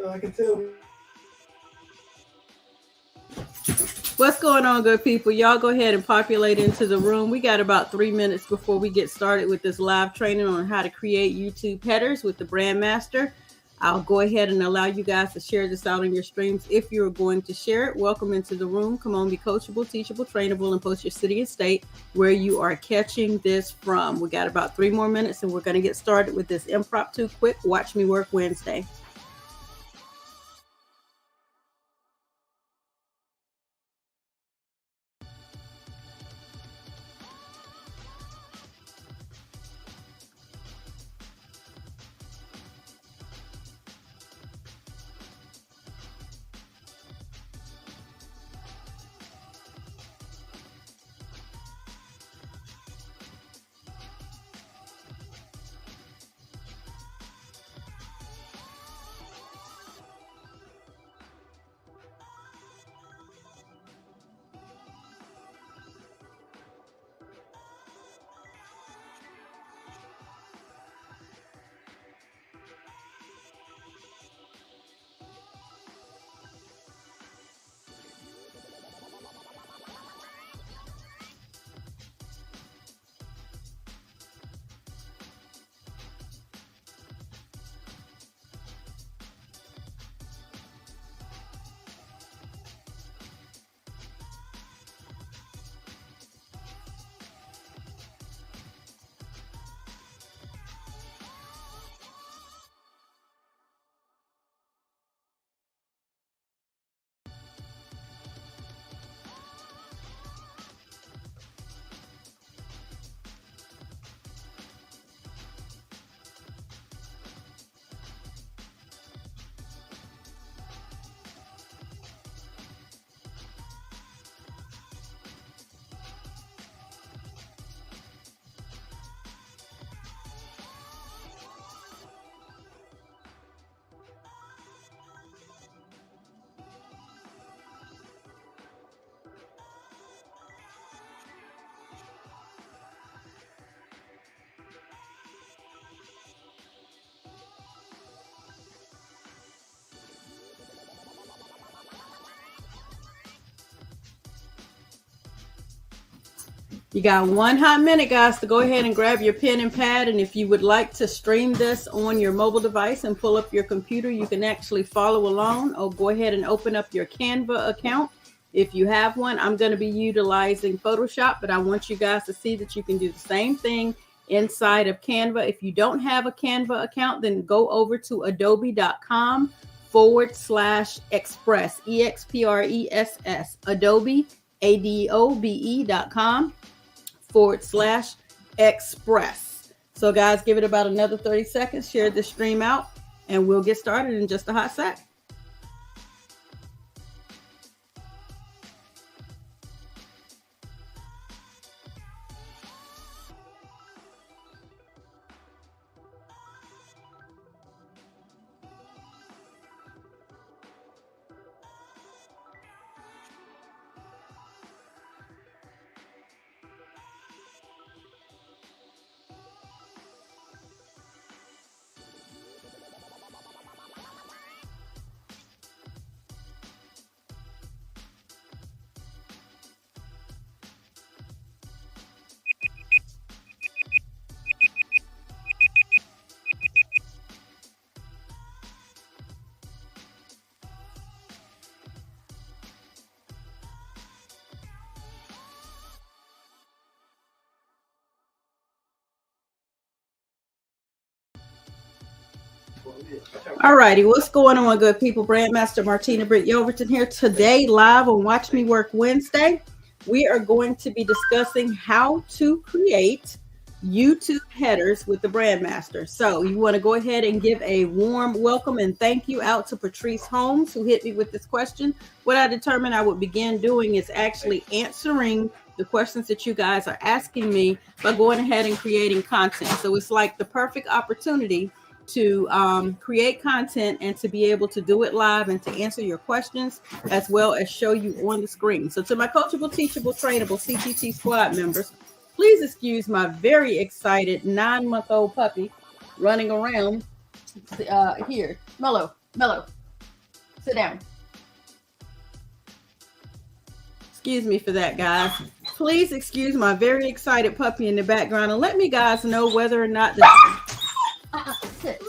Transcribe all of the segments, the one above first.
I can tell. What's going on, good people? Y'all go ahead and populate into the room. We got about 3 minutes before we get started with this live training on how to create YouTube headers with the Brand Master. I'll go ahead and allow you guys to share this out on your streams if you're going to share it. Welcome into the room. Come on, be coachable, teachable, trainable, and post your city and state where you are catching this from. We got about 3 more minutes, and we're going to get started with this impromptu, quick Watch Me Work Wednesday. You got 1 hot minute, guys, to go ahead and grab your pen and pad. And if you would like to stream this on your mobile device and pull up your computer, you can actually follow along, or go ahead and open up your Canva account. If you have one, I'm going to be utilizing Photoshop, but I want you guys to see that you can do the same thing inside of Canva. If you don't have a Canva account, then go over to adobe.com/express, EXPRESS, Adobe, adobe.com/express. So guys, give it about another 30 seconds, share this stream out, and we'll get started in just a hot sec. All righty, what's going on, good people? Brand Master Martina Britt Yelverton here today, live on Watch Me Work Wednesday. We are going to be discussing how to create YouTube headers with the Brand Master. So you want to go ahead and give a warm welcome and thank you out to Patrice Holmes, who hit me with this question. What I determined I would begin doing is actually answering the questions that you guys are asking me by going ahead and creating content. So it's like the perfect opportunity to create content and to be able to do it live and to answer your questions as well as show you on the screen. So to my coachable, teachable, trainable CTT squad members, please excuse my very excited 9-month-old puppy running around here. Mellow. Sit down. Excuse me for that, guys. Please excuse my very excited puppy in the background and let me guys know whether or not the sit.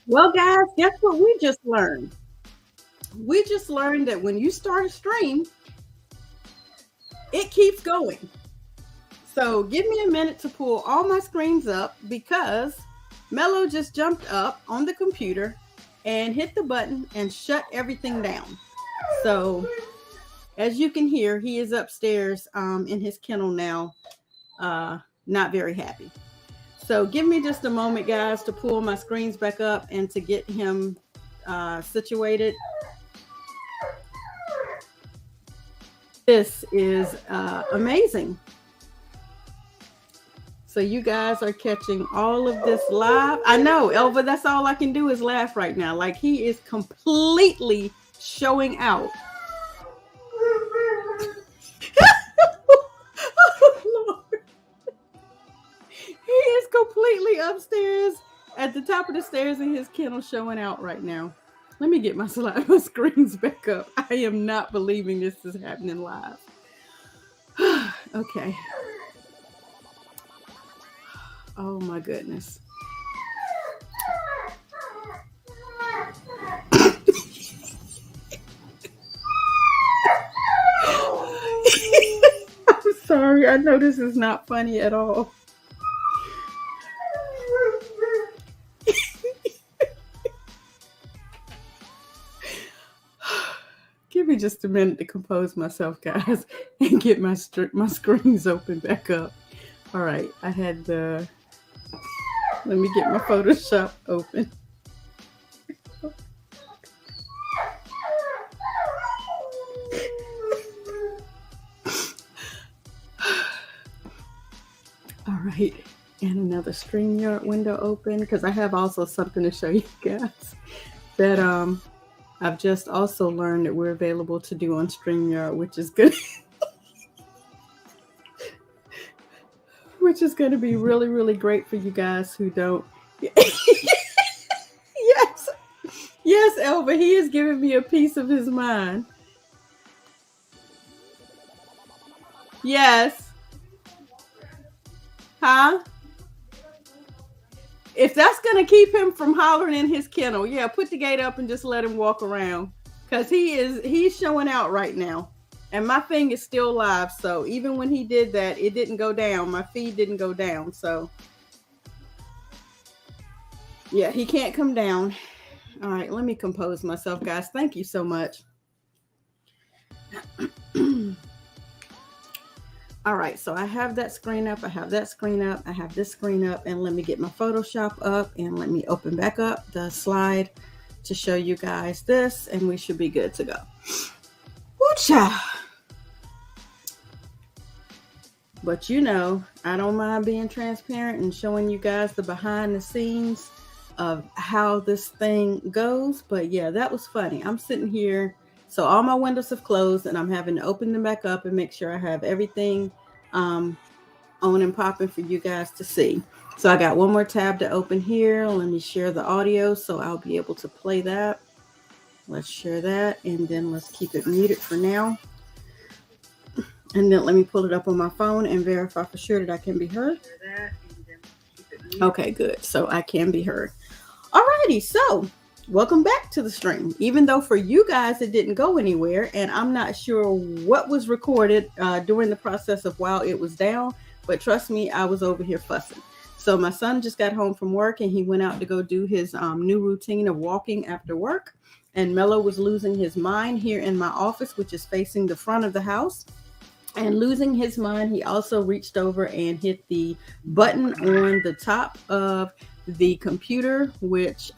Well, guys, guess what we just learned? We just learned that when you start a stream, it keeps going. So give me a minute to pull all my screens up because Mello just jumped up on the computer and hit the button and shut everything down. So as you can hear, he is upstairs in his kennel now, not very happy. So give me just a moment, guys, to pull my screens back up and to get him situated. This is amazing. So you guys are catching all of this live. I know, Elva, that's all I can do is laugh right now. Like he is completely showing out. Oh, Lord. He is completely upstairs at the top of the stairs in his kennel showing out right now. Let me get my screens back up. I am not believing this is happening live. Okay. Oh my goodness. I'm sorry. I know this is not funny at all. me just a minute to compose myself, guys, and get my screens open back up. All right, I had the. Let me get my Photoshop open. All right, and another StreamYard window open because I have also something to show you guys that I've just also learned that we're available to do on StreamYard, which is good. Which is going to be really, really great for you guys who don't. Yes, Elva, he is giving me a piece of his mind. Yes. Huh? If that's going to keep him from hollering in his kennel, yeah, put the gate up and just let him walk around. Because he's showing out right now. And my thing is still live. So even when he did that, it didn't go down. My feed didn't go down. So yeah, he can't come down. All right, let me compose myself, guys. Thank you so much. All right, so I have that screen up. I have that screen up. I have this screen up. And let me get my Photoshop up. And let me open back up the slide to show you guys this. And we should be good to go. Woo-cha! But you know, I don't mind being transparent and showing you guys the behind the scenes of how this thing goes. But yeah, that was funny. I'm sitting here, so all my windows have closed and I'm having to open them back up and make sure I have everything on and popping for you guys to see. So I got one more tab to open here. Let me share the audio so I'll be able to play that. Let's share that and then let's keep it muted for now. And then let me pull it up on my phone and verify for sure that I can be heard. Okay, good. So I can be heard. Alrighty, so welcome back to the stream. Even though for you guys it didn't go anywhere, and I'm not sure what was recorded during the process of while it was down, but trust me, I was over here fussing. So my son just got home from work and he went out to go do his new routine of walking after work. And Mello was losing his mind here in my office, which is facing the front of the house. And losing his mind, he also reached over and hit the button on the top of the computer, which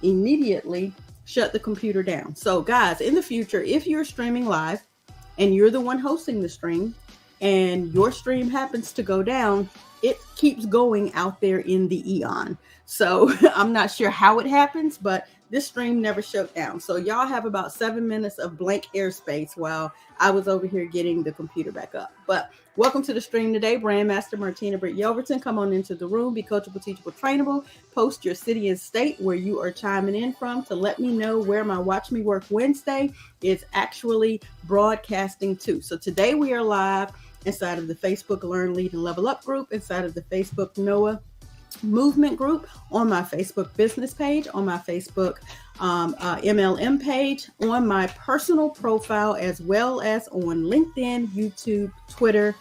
immediately shut the computer down. So guys, in the future, if you're streaming live and you're the one hosting the stream and your stream happens to go down, it keeps going out there in the eon. So I'm not sure how it happens, but this stream never shut down. So y'all have about 7 minutes of blank airspace while I was over here getting the computer back up. But welcome to the stream today. Brand Master Martina Britt Yelverton. Come on into the room. Be coachable, teachable, trainable. Post your city and state where you are chiming in from to let me know where my Watch Me Work Wednesday is actually broadcasting to. So today we are live inside of the Facebook Learn, Lead, and Level Up group, inside of the Facebook Noah Movement group, on my Facebook business page, on my Facebook MLM page, on my personal profile, as well as on LinkedIn, YouTube, Twitter.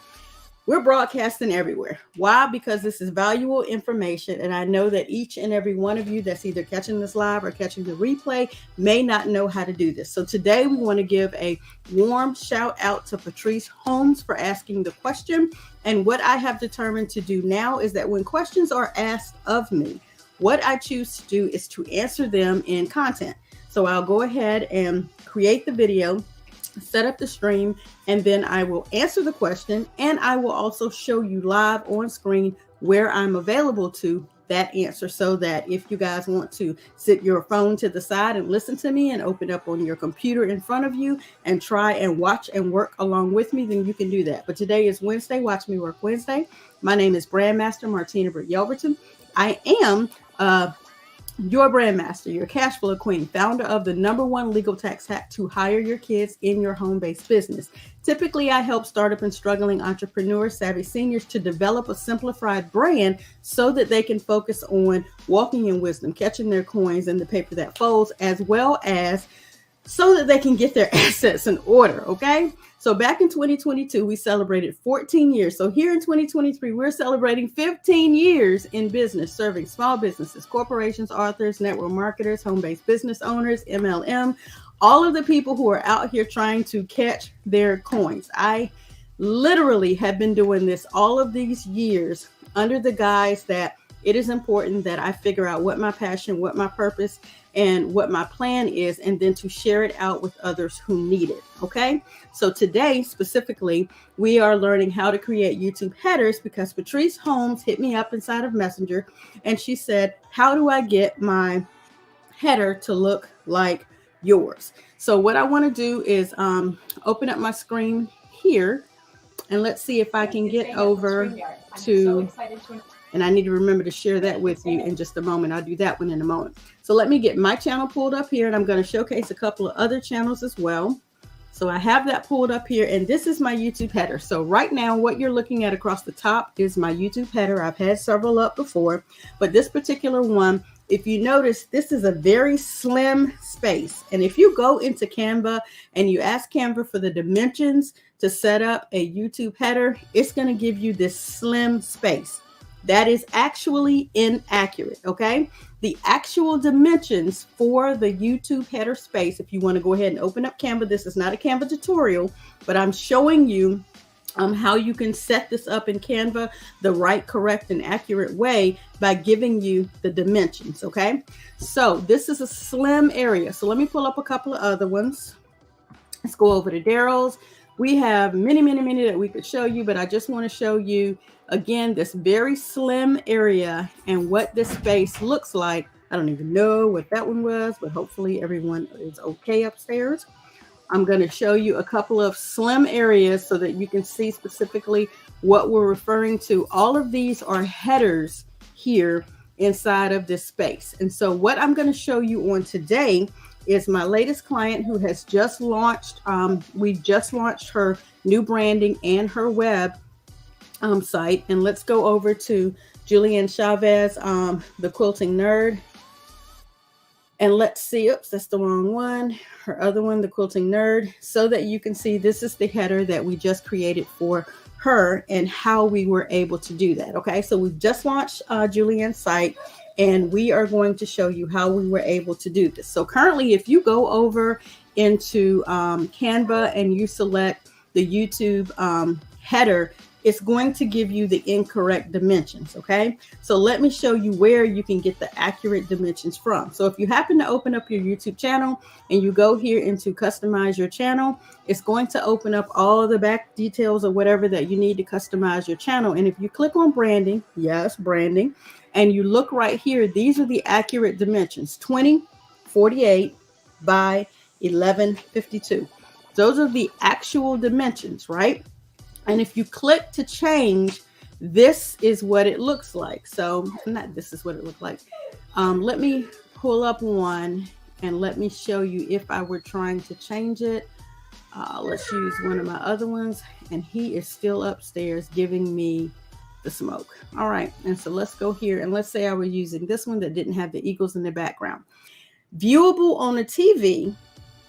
We're broadcasting everywhere. Why? Because this is valuable information. And I know that each and every one of you that's either catching this live or catching the replay may not know how to do this. So today we want to give a warm shout out to Patrice Holmes for asking the question. And what I have determined to do now is that when questions are asked of me, what I choose to do is to answer them in content. So I'll go ahead and create the video, set up the stream, and then I will answer the question, and I will also show you live on screen where I'm available to that answer, so that if you guys want to sit your phone to the side and listen to me and open up on your computer in front of you and try and watch and work along with me, then you can do that. But today is Wednesday, Watch Me Work Wednesday. My name is Brand Master Martina Britt Yelverton. I am your brand master, your cash flow queen, founder of the #1 legal tax hack to hire your kids in your home-based business. Typically, I help startup and struggling entrepreneurs, savvy seniors, to develop a simplified brand so that they can focus on walking in wisdom, catching their coins in the paper that folds, as well as so that they can get their assets in order, okay? So back in 2022, we celebrated 14 years. So here in 2023, we're celebrating 15 years in business, serving small businesses, corporations, authors, network marketers, home-based business owners, MLM, all of the people who are out here trying to catch their coins. I literally have been doing this all of these years under the guise that it is important that I figure out what my passion, what my purpose, and what my plan is, and then to share it out with others who need it. Okay. So today specifically, we are learning how to create YouTube headers because Patrice Holmes hit me up inside of Messenger and she said, how do I get my header to look like yours? So what I want to do is open up my screen here and let's see if I can get over to, and I need to remember to share that with you in just a moment. I'll do that one in a moment. So let me get my channel pulled up here and I'm going to showcase a couple of other channels as well. So I have that pulled up here and this is my YouTube header. So right now what you're looking at across the top is my YouTube header. I've had several up before, but this particular one, if you notice, this is a very slim space. And if you go into Canva and you ask Canva for the dimensions to set up a YouTube header, it's going to give you this slim space. That is actually inaccurate, okay? The actual dimensions for the YouTube header space, if you want to go ahead and open up Canva, this is not a Canva tutorial, but I'm showing you how you can set this up in Canva the right, correct, and accurate way by giving you the dimensions, okay? So this is a slim area. So let me pull up a couple of other ones. Let's go over to Daryl's. We have many that we could show you, but I just want to show you again this very slim area and what this space looks like. I don't even know what that one was, but hopefully everyone is okay upstairs. I'm going to show you a couple of slim areas so that you can see specifically what we're referring to. All of these are headers here inside of this space. And so what I'm going to show you on today is my latest client who has just launched. We just launched her new branding and her web site. And let's go over to Julian Chavez, the Quilting Nerd. And let's see, oops, that's the wrong one. Her other one, the Quilting Nerd, so that you can see this is the header that we just created for her and how we were able to do that. Okay, so we've just launched Julian's site and we are going to show you how we were able to do this. So currently, if you go over into Canva and you select the YouTube header, it's going to give you the incorrect dimensions, okay? So let me show you where you can get the accurate dimensions from. So if you happen to open up your YouTube channel and you go here into customize your channel, it's going to open up all the back details or whatever that you need to customize your channel. And if you click on branding, yes, branding, and you look right here, these are the accurate dimensions, 2048 by 1152. Those are the actual dimensions, right? And if you click to change, this is what it looks like. So not this is what it looked like. Let me pull up one and let me show you if I were trying to change it. Let's use one of my other ones. And he is still upstairs giving me the smoke. All right. And so let's go here. And let's say I were using this one that didn't have the eagles in the background. Viewable on a TV,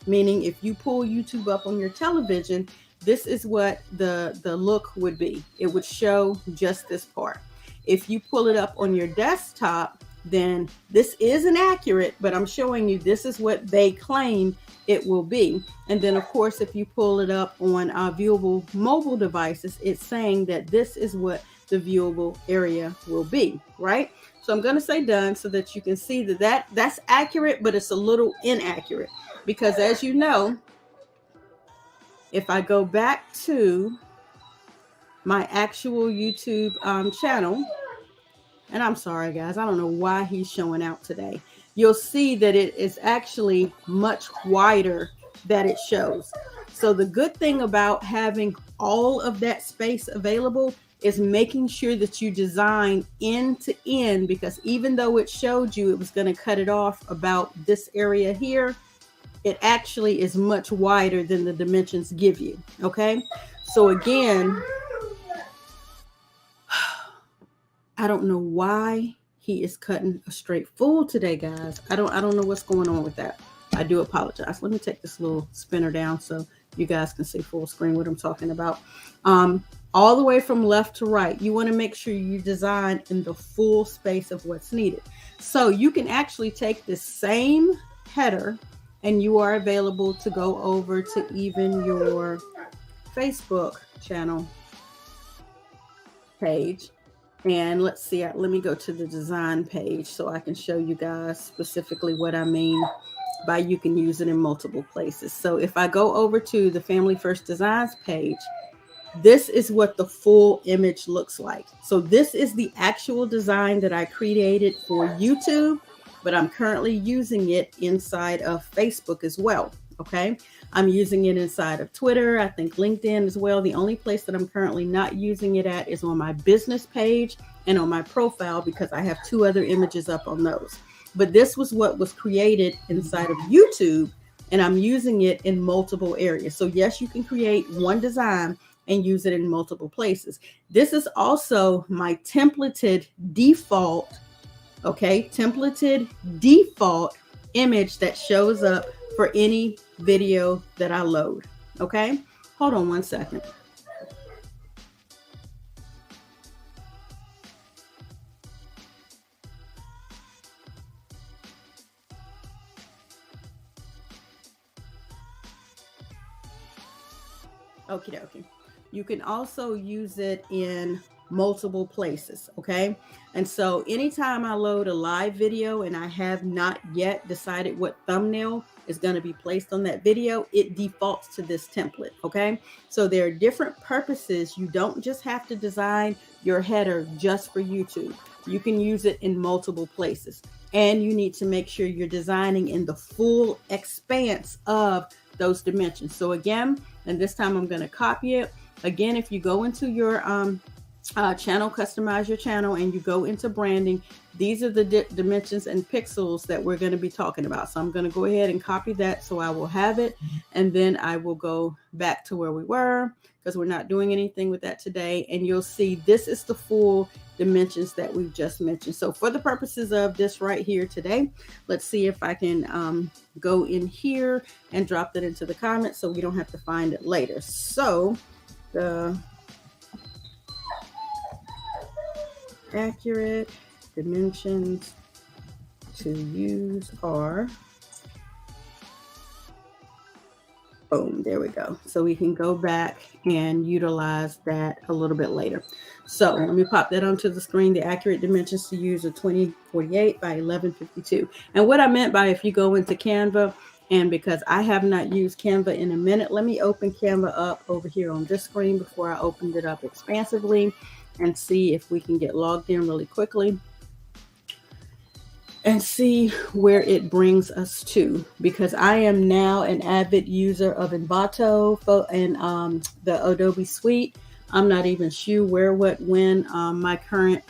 meaning if you pull YouTube up on your television, this is what the look would be. It would show just this part. If you pull it up on your desktop, then this isn't accurate, but I'm showing you this is what they claim it will be. And then of course, if you pull it up on viewable mobile devices, it's saying that this is what the viewable area will be, right? So I'm going to say done so that you can see that that's accurate, but it's a little inaccurate because as you know, if I go back to my actual YouTube channel, and I'm sorry, guys, I don't know why he's showing out today. You'll see that it is actually much wider that it shows. So the good thing about having all of that space available is making sure that you design end to end, because even though it showed you it was going to cut it off about this area here, it actually is much wider than the dimensions give you. Okay. So again, I don't know why he is cutting a straight full today, guys. I don't know what's going on with that. I do apologize. Let me take this little spinner down so you guys can see full screen what I'm talking about. All the way from left to right, you want to make sure you design in the full space of what's needed. So you can actually take this same header and you are available to go over to even your Facebook channel page. And let's see, let me go to the design page so I can show you guys specifically what I mean by you can use it in multiple places. So if I go over to the Family First Designs page, this is what the full image looks like. So this is the actual design that I created for YouTube, but I'm currently using it inside of Facebook as well. Okay. I'm using it inside of Twitter. I think LinkedIn as well. The only place that I'm currently not using it at is on my business page and on my profile, because I have 2 other images up on those. But this was what was created inside of YouTube, and I'm using it in multiple areas. So yes, you can create one design and use it in multiple places. This is also my templated default, okay, templated default image that shows up for any video that I load. Okay, hold on one second. Okie dokie. You can also use it in multiple places. Okay. And so anytime I load a live video and I have not yet decided what thumbnail is going to be placed on that video, it defaults to this template. Okay. So there are different purposes. You don't just have to design your header just for YouTube. You can use it in multiple places, and you need to make sure you're designing in the full expanse of those dimensions. So again, and this time I'm going to copy it. Again, if you go into your channel, customize your channel, and you go into branding, these are the dimensions and pixels that we're going to be talking about. So I'm going to go ahead and copy that so I will have it, and then I will go back to where we were, because we're not doing anything with that today. And you'll see this is the full dimensions that we've just mentioned. So for the purposes of this right here today, let's see if I can go in here and drop that into the comments so we don't have to find it later. So the accurate dimensions to use are, boom, there we go. So we can go back and utilize that a little bit later. So let me pop that onto the screen. The accurate dimensions to use are 2048 by 1152. And what I meant by, if you go into Canva, and because I have not used Canva in a minute, let me open Canva up over here on this screen before I opened it up expansively, and see if we can get logged in really quickly and see where it brings us to, because I am now an avid user of Envato and the Adobe Suite. I'm not even sure where, what, when my current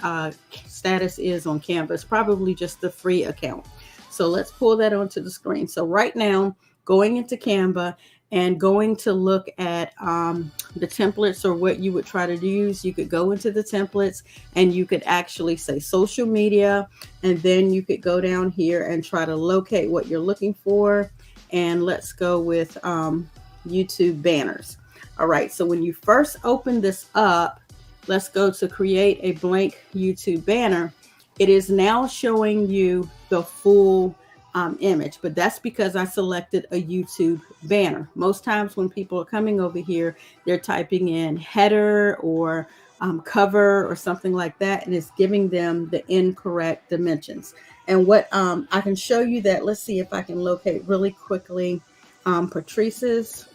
status is on Canva. It's probably just the free account. So let's pull that onto the screen. So right now, going into Canva and going to look at the templates, or what you would try to use, you could go into the templates and you could actually say social media, and then you could go down here and try to locate what you're looking for. And let's go with YouTube banners. All right, so when you first open this up, let's go to create a blank YouTube banner. It is now showing you the full image, but that's because I selected a YouTube banner. Most times when people are coming over here, they're typing in header or cover or something like that, and it's giving them the incorrect dimensions. And what I can show you that, let's see if I can locate really quickly Patrice's,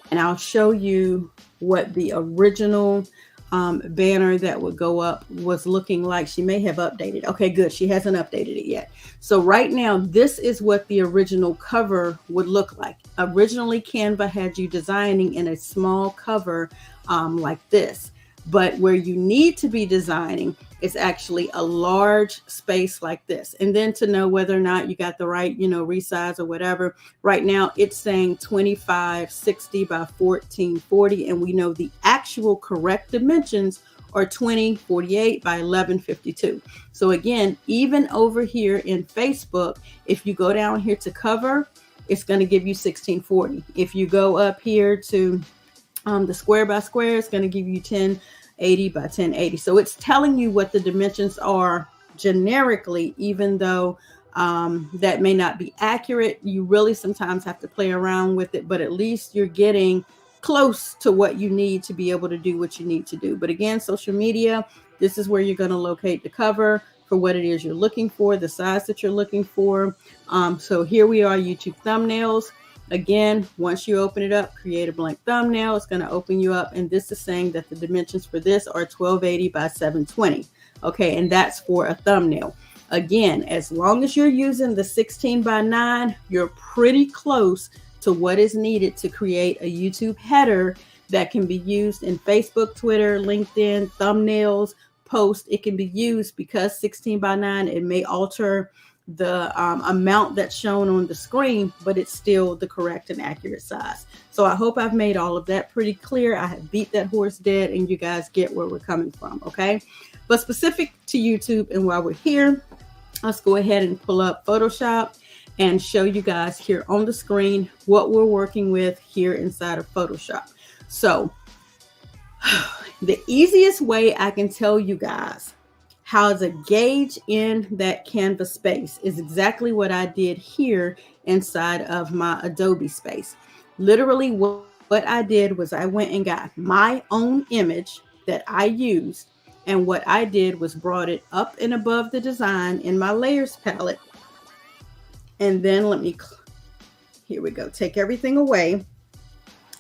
and I'll show you what the original banner that would go up was looking like. She may have updated. Okay, good. She hasn't updated it yet. So right now, this is what the original cover would look like. Originally, Canva had you designing in a small cover like this. But where you need to be designing is actually a large space like this. And then to know whether or not you got the right, resize or whatever. Right now it's saying 2560 by 1440. And we know the actual correct dimensions are 2048 by 1152. So again, even over here in Facebook, if you go down here to cover, it's going to give you 1640. If you go up here to the square by square, it's going to give you 1080 by 1080. So it's telling you what the dimensions are generically, even though that may not be accurate. You really sometimes have to play around with it, but at least you're getting close to what you need to be able to do what you need to do. But again, social media, this is where you're going to locate the cover for what it is you're looking for, the size that you're looking for. So here we are, YouTube thumbnails. Again, once you open it up, create a blank thumbnail. It's going to open you up. And this is saying that the dimensions for this are 1280 by 720. Okay, and that's for a thumbnail. Again, as long as you're using the 16 by 9, you're pretty close to what is needed to create a YouTube header that can be used in Facebook, Twitter, LinkedIn, thumbnails, posts. It can be used because 16 by 9, it may alter the amount that's shown on the screen, but it's still the correct and accurate size. So I hope I've made all of that pretty clear. I have beat that horse dead and you guys get where we're coming from, okay? But specific to YouTube, and while we're here, let's go ahead and pull up Photoshop and show you guys here on the screen what we're working with here inside of Photoshop. So the easiest way I can tell you guys how to gauge in that Canva space is exactly what I did here inside of my Adobe space. Literally what I did was I went and got my own image that I used, and what I did was brought it up and above the design in my layers palette. And then here we go, take everything away.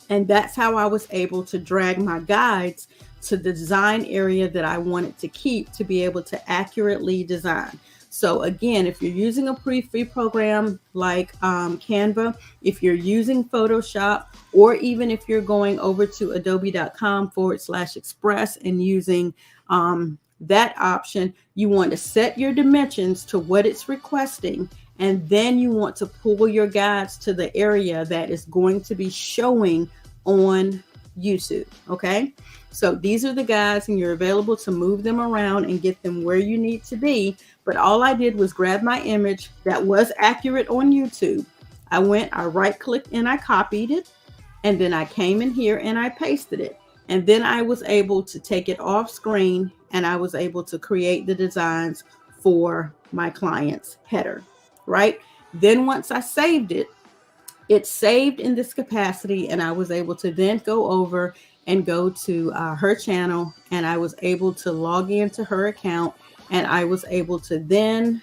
And that's how I was able to drag my guides to the design area that I wanted to keep to be able to accurately design. So again, if you're using a free program like Canva, if you're using Photoshop, or even if you're going over to adobe.com/express and using that option, you want to set your dimensions to what it's requesting. And then you want to pull your guides to the area that is going to be showing on YouTube. Okay. So these are the guides, and you're available to move them around and get them where you need to be. But all I did was grab my image that was accurate on YouTube. I right clicked and I copied it. And then I came in here and I pasted it. And then I was able to take it off screen and I was able to create the designs for my client's header, right? Then once I saved it, it saved in this capacity, and I was able to then go over and go to her channel, and I was able to log into her account, and I was able to then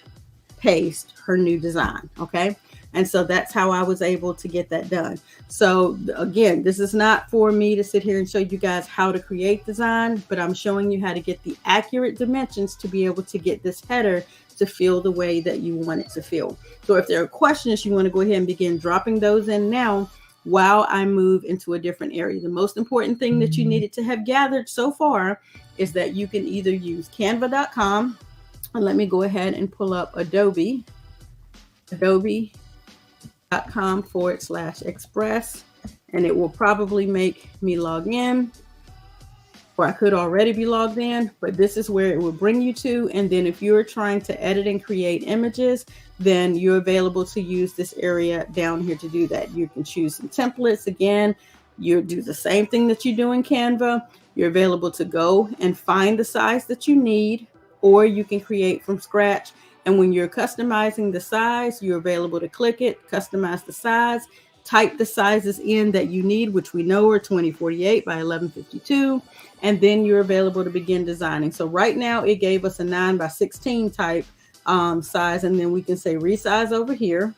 paste her new design. Okay. And so that's how I was able to get that done. So again, this is not for me to sit here and show you guys how to create design, but I'm showing you how to get the accurate dimensions to be able to get this header to feel the way that you want it to feel. So if there are questions, you want to go ahead and begin dropping those in now while I move into a different area. The most important thing that you needed to have gathered so far is that you can either use canva.com, and let me go ahead and pull up adobe.com/express, and it will probably make me log in, or I could already be logged in, but this is where it will bring you to. And then if you're trying to edit and create images, then you're available to use this area down here to do that. You can choose some templates. Again, you do the same thing that you do in Canva. You're available to go and find the size that you need, or you can create from scratch. And when you're customizing the size, you're available to click it, customize the size, type the sizes in that you need, which we know are 2048 by 1152. And then you're available to begin designing. So right now it gave us a 9 by 16 type size. And then we can say resize over here.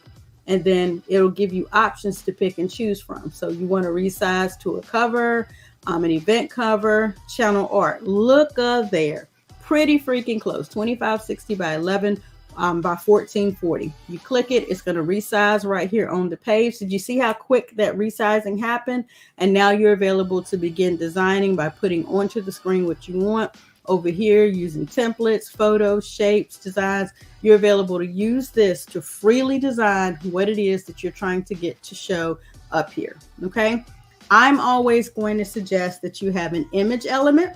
And then it'll give you options to pick and choose from. So you want to resize to a cover, an event cover, channel art. Look there. Pretty freaking close. 2560 by 11 by 1440. You click it, it's going to resize right here on the page. Did you see how quick that resizing happened? And now you're available to begin designing by putting onto the screen what you want. Over here, using templates, photos, shapes, designs, you're available to use this to freely design what it is that you're trying to get to show up here. Okay. I'm always going to suggest that you have an image element,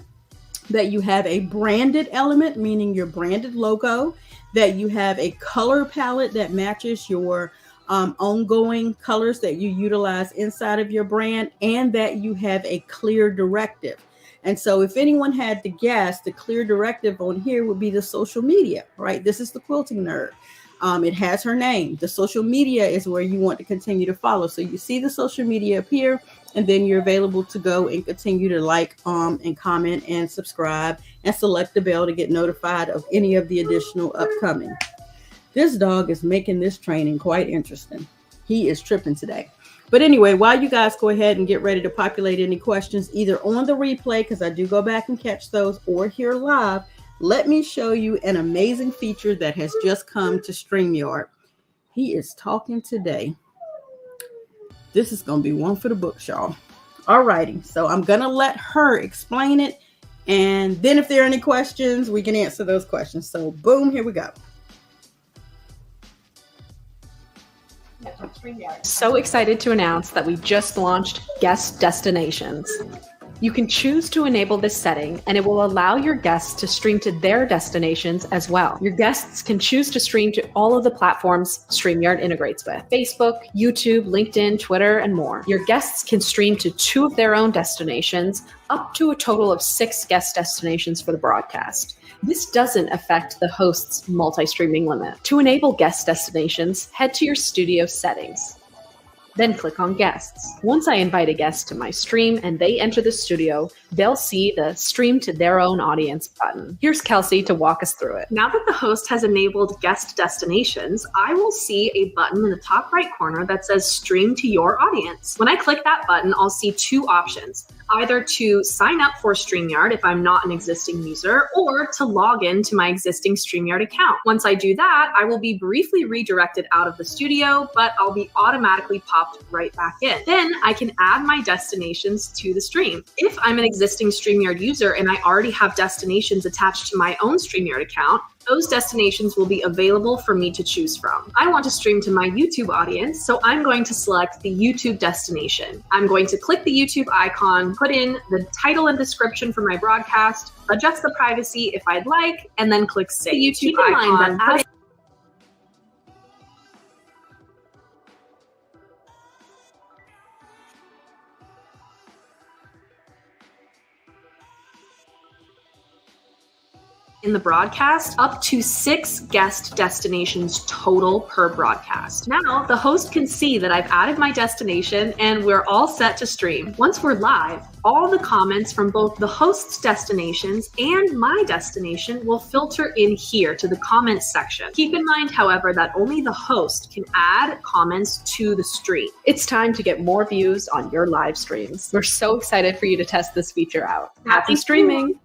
that you have a branded element, meaning your branded logo, that you have a color palette that matches your ongoing colors that you utilize inside of your brand, and that you have a clear directive. And so if anyone had to guess, the clear directive on here would be the social media, right? This is the quilting nerd. It has her name. The social media is where you want to continue to follow. So you see the social media appear, and then you're available to go and continue to like, and comment and subscribe and select the bell to get notified of any of the additional upcoming. This dog is making this training quite interesting. He is tripping today. But anyway, while you guys go ahead and get ready to populate any questions, either on the replay, because I do go back and catch those, or here live, let me show you an amazing feature that has just come to StreamYard. He is talking today. This is going to be one for the books, y'all. All righty. So I'm going to let her explain it. And then if there are any questions, we can answer those questions. So boom, here we go. So excited to announce that we just launched guest destinations. You can choose to enable this setting, and it will allow your guests to stream to their destinations as well. Your guests can choose to stream to all of the platforms StreamYard integrates with: Facebook, YouTube, LinkedIn, Twitter, and more. Your guests can stream to 2 of their own destinations, up to a total of 6 guest destinations for the broadcast. This doesn't affect the host's multi-streaming limit. To enable guest destinations, head to your studio settings. Then click on guests. Once I invite a guest to my stream and they enter the studio, they'll see the stream to their own audience button. Here's Kelsey to walk us through it. Now that the host has enabled guest destinations, I will see a button in the top right corner that says stream to your audience. When I click that button, I'll see 2 options: either to sign up for StreamYard if I'm not an existing user, or to log in to my existing StreamYard account. Once I do that, I will be briefly redirected out of the studio, but I'll be automatically popped right back in. Then I can add my destinations to the stream. If I'm an existing StreamYard user and I already have destinations attached to my own StreamYard account, those destinations will be available for me to choose from. I want to stream to my YouTube audience, so I'm going to select the YouTube destination. I'm going to click the YouTube icon, put in the title and description for my broadcast, adjust the privacy if I'd like, and then click save. The YouTube icon. In the broadcast, up to 6 guest destinations total per broadcast. Now, the host can see that I've added my destination and we're all set to stream. Once we're live, all the comments from both the host's destinations and my destination will filter in here to the comments section. Keep in mind, however, that only the host can add comments to the stream. It's time to get more views on your live streams. We're so excited for you to test this feature out. Happy streaming!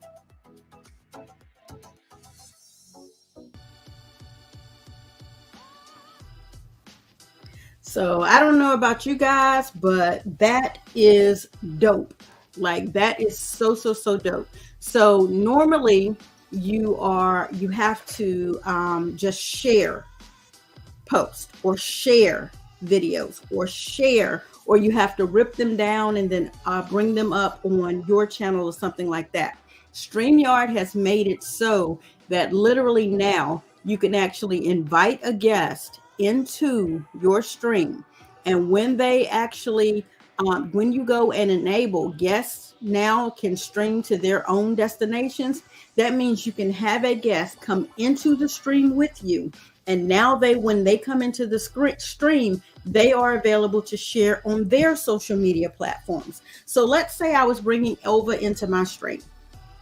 So I don't know about you guys, but that is dope. Like, that is so dope. So normally you have to just share posts or share videos or you have to rip them down and then bring them up on your channel or something like that. StreamYard has made it so that literally now you can actually invite a guest into your stream, and when they actually when you go and enable guests now can stream to their own destinations, that means you can have a guest come into the stream with you, and now when they come into the stream, they are available to share on their social media platforms. So let's say I was bringing Elva into my stream,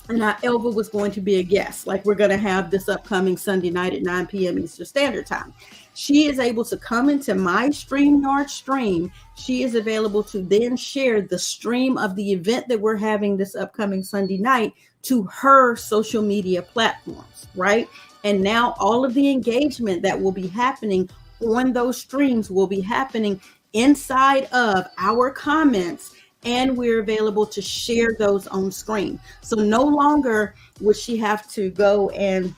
and Elva was going to be a guest, like we're going to have this upcoming Sunday night at 9 p.m. Eastern Standard Time. She is able to come into my StreamYard stream. She is available to then share the stream of the event that we're having this upcoming Sunday night to her social media platforms, right? And now all of the engagement that will be happening on those streams will be happening inside of our comments, and we're available to share those on screen. So no longer would she have to go and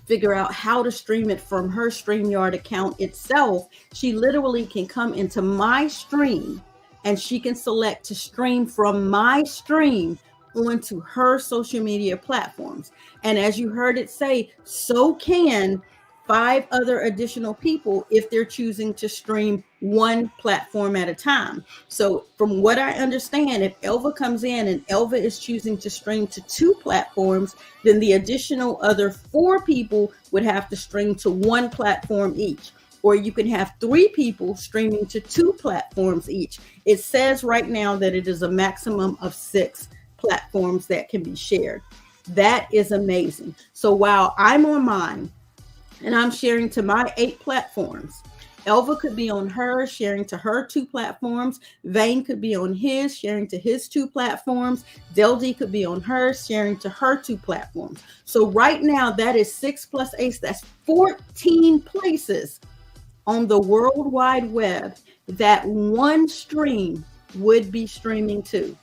figure out how to stream it from her StreamYard account itself. She literally can come into my stream and she can select to stream from my stream onto her social media platforms. And as you heard it say, so can 5 other additional people if they're choosing to stream one platform at a time. So from what I understand, if Elva comes in and Elva is choosing to stream to 2 platforms, then the additional other 4 people would have to stream to 1 platform each. Or you can have 3 people streaming to 2 platforms each. It says right now that it is a maximum of 6 platforms that can be shared. That is amazing. So while I'm on mine and I'm sharing to my 8 platforms, Elva could be on hers, sharing to her 2 platforms. Vane could be on his, sharing to his 2 platforms. Deldy could be on hers, sharing to her 2 platforms. So right now, that is 6 plus 8. That's 14 places on the World Wide Web that one stream would be streaming to.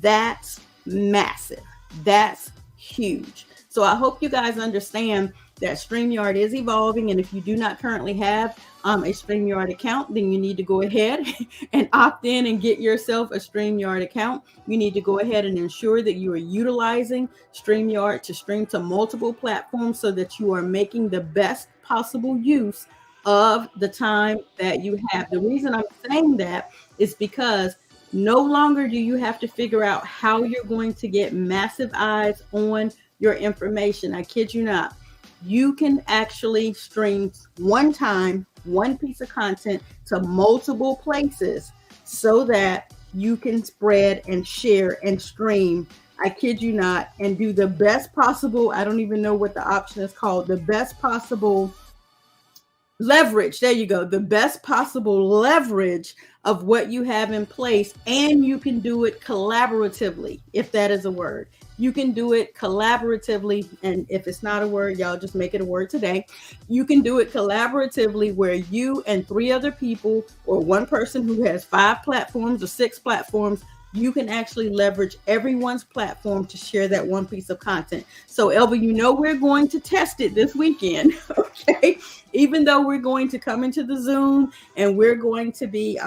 That's massive. That's huge. So I hope you guys understand that StreamYard is evolving. And if you do not currently have a StreamYard account, then you need to go ahead and opt in and get yourself a StreamYard account. You need to go ahead and ensure that you are utilizing StreamYard to stream to multiple platforms so that you are making the best possible use of the time that you have. The reason I'm saying that is because no longer do you have to figure out how you're going to get massive eyes on your information. I kid you not. You can actually stream one time, one piece of content to multiple places so that you can spread and share and stream. I kid you not, and do the best possible. I don't even know what the option is called. The best possible leverage. There you go. The best possible leverage of what you have in place. And you can do it collaboratively, if that is a word. You can do it collaboratively. And if it's not a word, y'all just make it a word today. You can do it collaboratively where you and 3 other people or one person who has 5 platforms or 6 platforms, you can actually leverage everyone's platform to share that one piece of content. So Elva, you know, we're going to test it this weekend. Okay. Even though we're going to come into the Zoom and we're going to be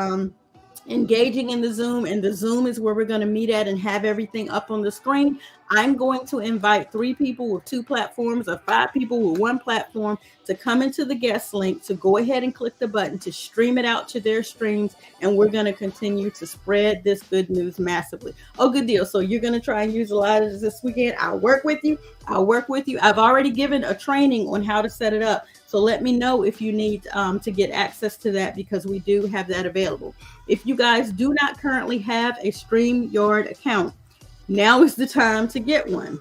engaging in the Zoom, and the Zoom is where we're going to meet at and have everything up on the screen. I'm going to invite 3 people with 2 platforms or 5 people with 1 platform to come into the guest link, to go ahead and click the button to stream it out to their streams. And we're going to continue to spread this good news massively. Oh, good deal. So you're going to try and use a lot of this weekend. I'll work with you. I've already given a training on how to set it up. So let me know if you need to get access to that, because we do have that available. If you guys do not currently have a StreamYard account, now is the time to get one.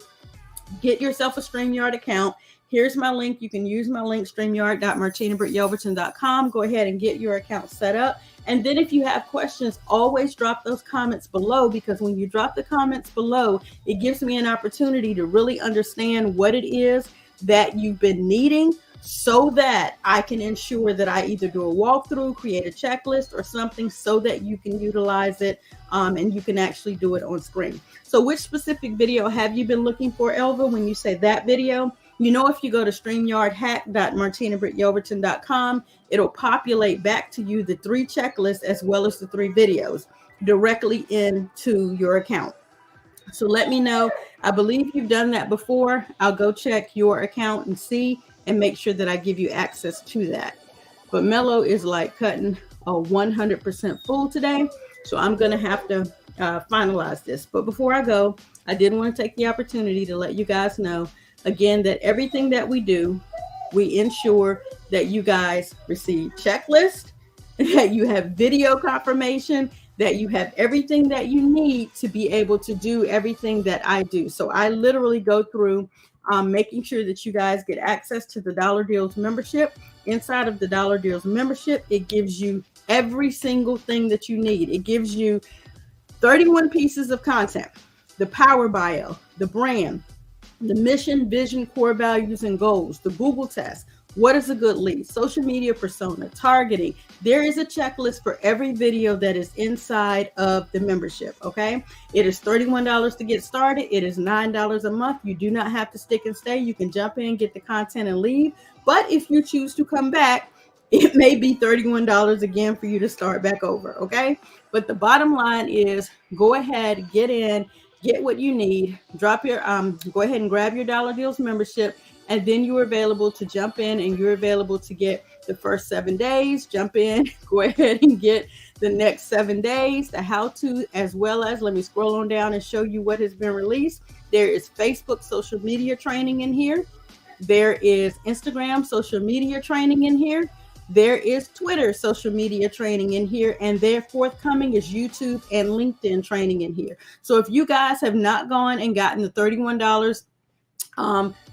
Get yourself a StreamYard account. Here's my link. You can use my link, streamyard.martinabrityelverton.com. Go ahead and get your account set up. And then if you have questions, always drop those comments below, because when you drop the comments below, it gives me an opportunity to really understand what it is that you've been needing, so that I can ensure that I either do a walkthrough, create a checklist or something so that you can utilize it and you can actually do it on screen. So which specific video have you been looking for, Elva, when you say that video? You know, if you go to StreamYardHack.MartinaBrittYelverton.com, it'll populate back to you the 3 checklists as well as the 3 videos directly into your account. So let me know. I believe you've done that before. I'll go check your account and see, and make sure that I give you access to that. But Mello is like cutting a 100% full today. So I'm going to have to finalize this. But before I go, I did want to take the opportunity to let you guys know again that everything that we do, we ensure that you guys receive checklist, that you have video confirmation, that you have everything that you need to be able to do everything that I do. So I literally go through making sure that you guys get access to the Dollar Deals membership. Inside of the Dollar Deals membership, it gives you every single thing that you need. It gives you 31 pieces of content, the power bio, the brand, the mission, vision, core values, and goals, the Google test, what is a good lead, social media persona, targeting. There is a checklist for every video that is inside of the membership, okay? It is $31 to get started. It is $9 a month. You do not have to stick and stay. You can jump in, get the content, and leave. But if you choose to come back, it may be $31 again for you to start back over, okay? But the bottom line is, go ahead, get in, get what you need, drop your, go ahead and grab your Dollar Deals membership. And then you're available to jump in, and you're available to get the first 7 days. Jump in, go ahead and get the next 7 days, the how-to, as well as, let me scroll on down and show you what has been released. There is Facebook social media training in here. There is Instagram social media training in here. There is Twitter social media training in here, and their forthcoming is YouTube and LinkedIn training in here. So if you guys have not gone and gotten the $31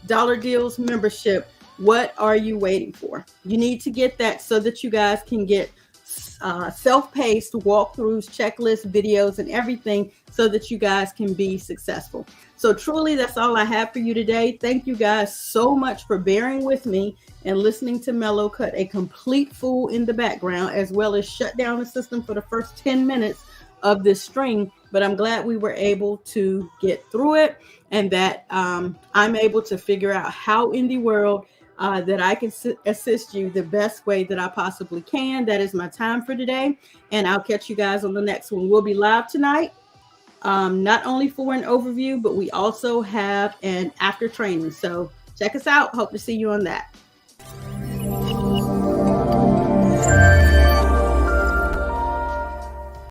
Dollar Deals membership, what are you waiting for? You need to get that so that you guys can get self-paced walkthroughs, checklists, videos, and everything so that you guys can be successful. So truly, that's all I have for you today. Thank you guys so much for bearing with me and listening to Mello cut a complete fool in the background, as well as shut down the system for the first 10 minutes of this stream. But I'm glad we were able to get through it, and that I'm able to figure out how in the world that I can assist you the best way that I possibly can. That is my time for today, and I'll catch you guys on the next one. We'll be live tonight, not only for an overview, but we also have an after training. So check us out. Hope to see you on that.